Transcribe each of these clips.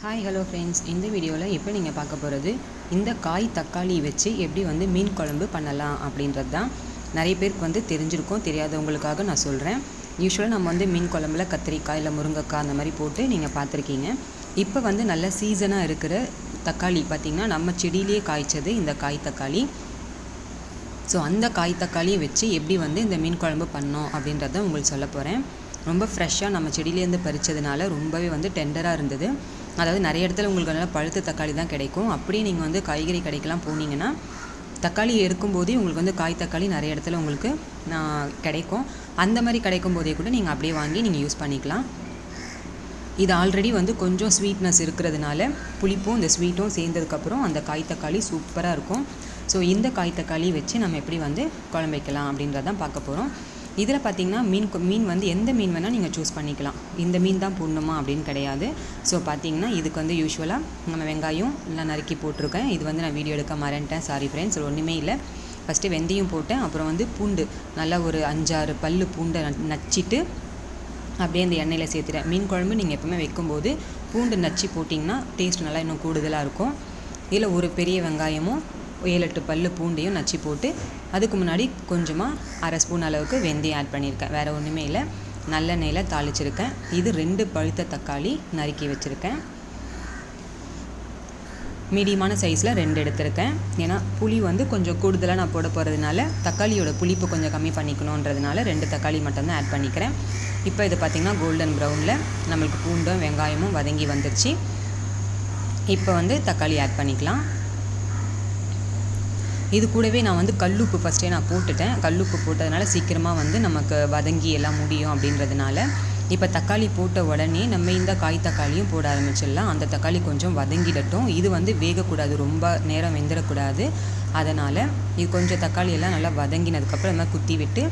Hi hello friends, இந்த வீடியோவில் இப்போ நீங்கள் பார்க்க போகிறது இந்த காய் தக்காளி வச்சு எப்படி மீன் குழம்பு பண்ணலாம் அப்படின்றது தான். நிறைய பேருக்கு தெரிஞ்சிருக்கும், தெரியாதவங்களுக்காக நான் சொல்கிறேன். யூஸ்வலாக நம்ம மீன் குழம்புல கத்திரிக்காய் இல்லை முருங்கைக்காய் அந்த மாதிரி போட்டு நீங்கள் பார்த்துருக்கீங்க. இப்போ நல்ல சீசனாக இருக்கிற தக்காளி பார்த்திங்கன்னா நம்ம செடியிலேயே காய்ச்சது இந்த காய் தக்காளி. ஸோ அந்த காய் தக்காளியை வச்சு எப்படி இந்த மீன் குழம்பு பண்ணோம் அப்படின்றத உங்களுக்கு சொல்ல போகிறேன். ரொம்ப ஃப்ரெஷ்ஷாக நம்ம செடியிலேருந்து பறித்ததுனால ரொம்பவே டெண்டராக இருந்தது. அதாவது நிறைய இடத்துல உங்களுக்கு நல்லா பழுத்த தக்காளி தான் கிடைக்கும். அப்படியே நீங்கள் காய்கறி கடைக்கெல்லாம் போனீங்கன்னா தக்காளி இருக்கும்போதே உங்களுக்கு காய் தக்காளி நிறைய இடத்துல உங்களுக்கு கிடைக்கும். அந்த மாதிரி கிடைக்கும் போதே கூட நீங்கள் அப்படியே வாங்கி நீங்கள் யூஸ் பண்ணிக்கலாம். இது ஆல்ரெடி கொஞ்சம் ஸ்வீட்னஸ் இருக்கிறதுனால புளிப்பும் இந்த ஸ்வீட்டும் சேர்ந்ததுக்கப்புறம் அந்த காய் தக்காளி சூப்பராக இருக்கும். ஸோ இந்த காய் தக்காளி வச்சு நம்ம எப்படி குழம்பு வைக்கலாம் அப்படின்றதான் பார்க்க போகிறோம். இதில் பார்த்திங்கன்னா மீன் எந்த மீன் வேணால் நீங்கள் சூஸ் பண்ணிக்கலாம். இந்த மீன் தான் போடணுமா அப்படின்னு கிடையாது. ஸோ பார்த்திங்கன்னா இதுக்கு யூஸ்வலாக நம்ம வெங்காயம் எல்லாம் நறுக்கி போட்டிருக்கேன். இது நான் வீடியோ எடுக்க மறந்துட்டேன், சாரி ஃப்ரெண்ட்ஸ். ஒன்றுமே இல்லை. ஃபஸ்ட்டு வெந்தயம் போட்டேன். அப்புறம் பூண்டு நல்லா ஒரு 5-6 பல் பூண்டை நச்சிட்டு அப்படியே அந்த எண்ணெயில் சேர்த்துட்டேன். மீன் குழம்பு நீங்கள் எப்போவுமே வைக்கும்போது பூண்டு நச்சு போட்டிங்கன்னா டேஸ்ட் நல்லா இன்னும் கூடுதலாக இருக்கும். இதில் ஒரு பெரிய வெங்காயமும் 7-8 பல் பூண்டையும் நச்சு போட்டு அதுக்கு முன்னாடி கொஞ்சமாக 1/2 ஸ்பூன் அளவுக்கு வெந்தயம் ஆட் பண்ணியிருக்கேன். வேறு ஒன்றுமே இல்லை. நல்லெண்ணெயில் தாளிச்சிருக்கேன். இது 2 பழுத்த தக்காளி நறுக்கி வச்சுருக்கேன். மீடியமான சைஸில் 2 எடுத்திருக்கேன். ஏன்னா புளி கொஞ்சம் கூடுதலாக நான் போட போகிறதுனால தக்காளியோட புளிப்பு கொஞ்சம் கம்மி பண்ணிக்கணுன்றதுனால 2 தக்காளி மட்டும்தான் ஆட் பண்ணிக்கிறேன். இப்போ இது பார்த்திங்கன்னா கோல்டன் ப்ரௌனில் நம்மளுக்கு பூண்டும் வெங்காயமும் வதங்கி வந்துருச்சு. இப்போ தக்காளி ஆட் பண்ணிக்கலாம். இது கூடவே நான் கல்லுப்பு ஃபஸ்ட்டே நான் போட்டுட்டேன். கல்லுப்பு போட்டதுனால சீக்கிரமாக நமக்கு வதங்கி எல்லாம் முடியும் அப்படின்றதுனால இப்போ தக்காளி போட்ட உடனே நம்ம இந்த காய் தக்காளியும் போட ஆரம்பிச்சிடலாம். அந்த தக்காளி கொஞ்சம் வதங்கிடட்டும். இது வேகக்கூடாது, ரொம்ப நேரம் வெந்துடக்கூடாது. அதனால் இது கொஞ்சம் தக்காளி எல்லாம் நல்லா வதங்கினதுக்கப்புறம் இந்த மாதிரி குத்தி விட்டு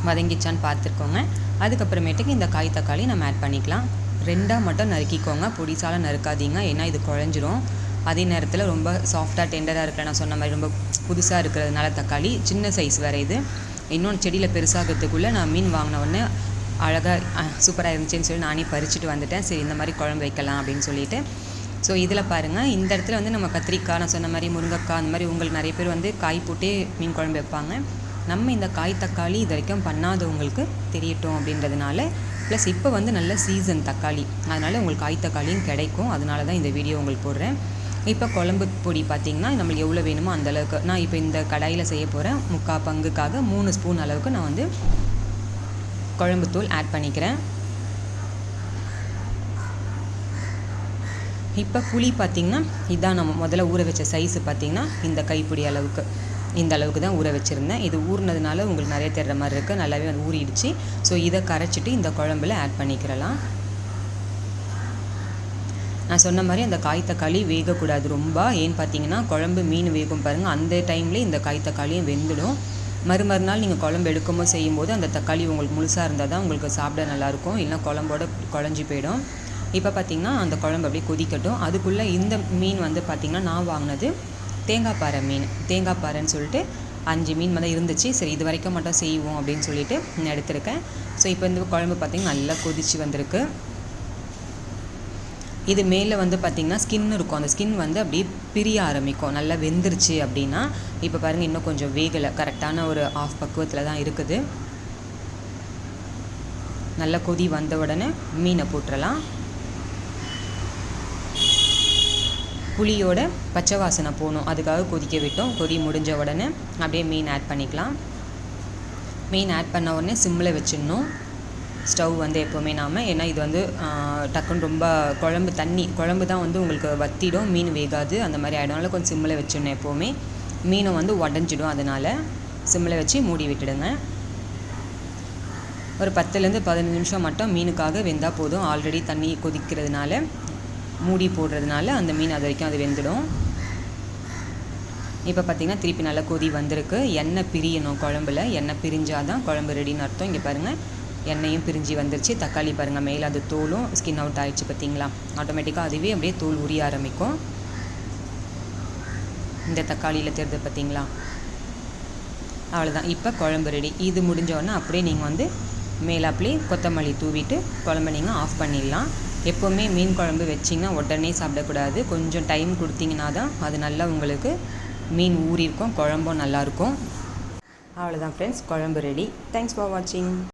வதங்கிச்சான்னு பார்த்துருக்கோங்க. அதுக்கப்புறமேட்டுக்கு இந்த காய் தக்காளி நம்ம ஆட் பண்ணிக்கலாம். 2ஆக மட்டும் நறுக்கிக்கோங்க, பொடிசால நறுக்காதீங்க, ஏன்னா இது குழஞ்சிரும். அதே நேரத்தில் ரொம்ப சாஃப்டாக டெண்டராக இருக்கிற நான் சொன்ன மாதிரி ரொம்ப புதுசாக இருக்கிறதுனால தக்காளி சின்ன சைஸ் வேறு. இது இன்னொன்று செடியில் பெருசாகிறதுக்குள்ளே நான் மீன் வாங்கின உடனே அழகாக சூப்பராக இருந்துச்சுன்னு சொல்லி நானே பறிச்சுட்டு வந்துட்டேன். சரி, இந்த மாதிரி குழம்பு வைக்கலாம் அப்படின்னு சொல்லிட்டு. ஸோ இதில் பாருங்கள், இந்த இடத்துல நம்ம கத்திரிக்காய், நான் சொன்ன மாதிரி முருங்கைக்காய், அந்த மாதிரி உங்களுக்கு நிறைய பேர் காய் போட்டே மீன் குழம்பு வைப்பாங்க. நம்ம இந்த காய் தக்காளி இது வரைக்கும் பண்ணாதவங்களுக்கு தெரியட்டும் அப்படின்றதுனால, ப்ளஸ் இப்போ நல்ல சீசன் தக்காளி, அதனால் உங்களுக்கு காய் தக்காளியும் கிடைக்கும். அதனால தான் இந்த வீடியோ உங்களுக்கு போடுறேன். இப்போ குழம்பு பொடி பார்த்திங்கன்னா நம்மளுக்கு எவ்வளோ வேணுமோ அந்தளவுக்கு நான் இப்போ இந்த கடாயில் செய்ய போகிறேன். 3/4 பங்குக்காக 3 ஸ்பூன் அளவுக்கு நான் குழம்புத்தூள் ஆட் பண்ணிக்கிறேன். இப்போ புளி பார்த்திங்கன்னா இதான் நம்ம முதல்ல ஊற வச்ச சைஸு பார்த்திங்கன்னா இந்த கைப்பிடி அளவுக்கு, இந்த அளவுக்கு தான் ஊற வச்சுருந்தேன். இது ஊறினதுனால உங்களுக்கு நிறைய தெரிகிற மாதிரி இருக்குது, நல்லாவே ஊறிடுச்சு. ஸோ இதை கரைச்சிட்டு இந்த குழம்புல ஆட் பண்ணிக்கிறலாம். நான் சொன்ன மாதிரி அந்த காய் தக்காளி வேகக்கூடாது ரொம்ப. ஏன்னு பார்த்தீங்கன்னா குழம்பு மீன் வேகும் பாருங்கள், அந்த டைம்லேயே இந்த காய் தக்காளியும் வெந்துடும். மறுநாள் நீங்கள் குழம்பு எடுக்கும்போது செய்யும்போது அந்த தக்காளி உங்களுக்கு முழுசாக இருந்தால் தான் உங்களுக்கு சாப்பிட நல்லாயிருக்கும், இல்லைனா குழம்போட குழஞ்சி போயிடும். இப்போ பார்த்திங்கன்னா அந்த குழம்பு அப்படியே கொதிக்கட்டும். அதுக்குள்ளே இந்த மீன் பார்த்திங்கன்னா நான் வாங்கினது தேங்காய் பாறை மீன். தேங்காய் பாறைன்னு சொல்லிட்டு 5 மீன் தான் இருந்துச்சு. சரி, இது வரைக்கும் மட்டும் செய்வோம் அப்படின்னு சொல்லிட்டு நான் எடுத்திருக்கேன். ஸோ இப்போ இந்த குழம்பு பார்த்திங்கன்னா நல்லா கொதிச்சு வந்திருக்கு. இது மேலே பார்த்திங்கன்னா ஸ்கின் இருக்கும். அந்த ஸ்கின் அப்படியே பிரிய ஆரம்பிக்கும் நல்லா வெந்துருச்சு அப்படின்னா. இப்போ பாருங்கள், இன்னும் கொஞ்சம் வேகலை, கரெக்டான ஒரு 1/2 பக்குவத்தில் தான் இருக்குது. நல்லா கொதி வந்த உடனே மீனை போட்டுடலாம். புளியோட பச்சை வாசனை போகணும், அதுக்காக கொதிக்க விட்டோம். கொதி முடிஞ்ச உடனே அப்படியே மீன் ஆட் பண்ணிக்கலாம். மீன் ஆட் பண்ண உடனே சிம்மில் வச்சிடணும் ஸ்டவ் எப்போவுமே நாம். ஏன்னா இது டக்குன்னு ரொம்ப குழம்பு தான் உங்களுக்கு வத்திடும், மீன் வேகாது, அந்த மாதிரி ஆகிடும். கொஞ்சம் சிம்மில் வச்சிடணும் எப்போவுமே. மீனும் உடஞ்சிடும், அதனால் சிம்மில் வச்சு மூடி விட்டுடுங்க. ஒரு 10லேருந்து 15 நிமிஷம் மட்டும் மீனுக்காக வெந்தால் போதும். ஆல்ரெடி தண்ணி கொதிக்கிறதுனால மூடி போடுறதுனால அந்த மீன் அது வரைக்கும் அது வெந்துடும். இப்போ பார்த்திங்கன்னா திருப்பி நல்லா கொதி வந்திருக்கு. எண்ணெய் பிரியணும் குழம்புல, எண்ணெய் பிரிஞ்சால் தான் குழம்பு ரெடின்னு அர்த்தம். இங்கே பாருங்கள், எண்ணெயும் பிரிஞ்சு வந்துருச்சு. தக்காளி பாருங்கள், மேலே அது தோலும் ஸ்கின் அவுட் ஆகிடுச்சு பார்த்திங்களா. ஆட்டோமேட்டிக்காக அதுவே அப்படியே தோல் உரிய ஆரம்பிக்கும். இந்த தக்காளியில் தெரிஞ்சு பார்த்திங்களா. அவ்வளோதான், இப்போ குழம்பு ரெடி. இது முடிஞ்சோடனே அப்படியே நீங்கள் மேலாப்லேயே கொத்தமல்லி தூவிட்டு குழம்பு நீங்கள் ஆஃப் பண்ணிடலாம். எப்போவுமே மீன் குழம்பு வச்சிங்கன்னா உடனே சாப்பிடக்கூடாது. கொஞ்சம் டைம் கொடுத்தீங்கன்னா தான் அது நல்லா உங்களுக்கு மீன் ஊறியிருக்கும், குழம்பும் நல்லாயிருக்கும். அவ்வளோதான் ஃப்ரெண்ட்ஸ், குழம்பு ரெடி. தேங்க்ஸ் ஃபார் வாட்சிங்.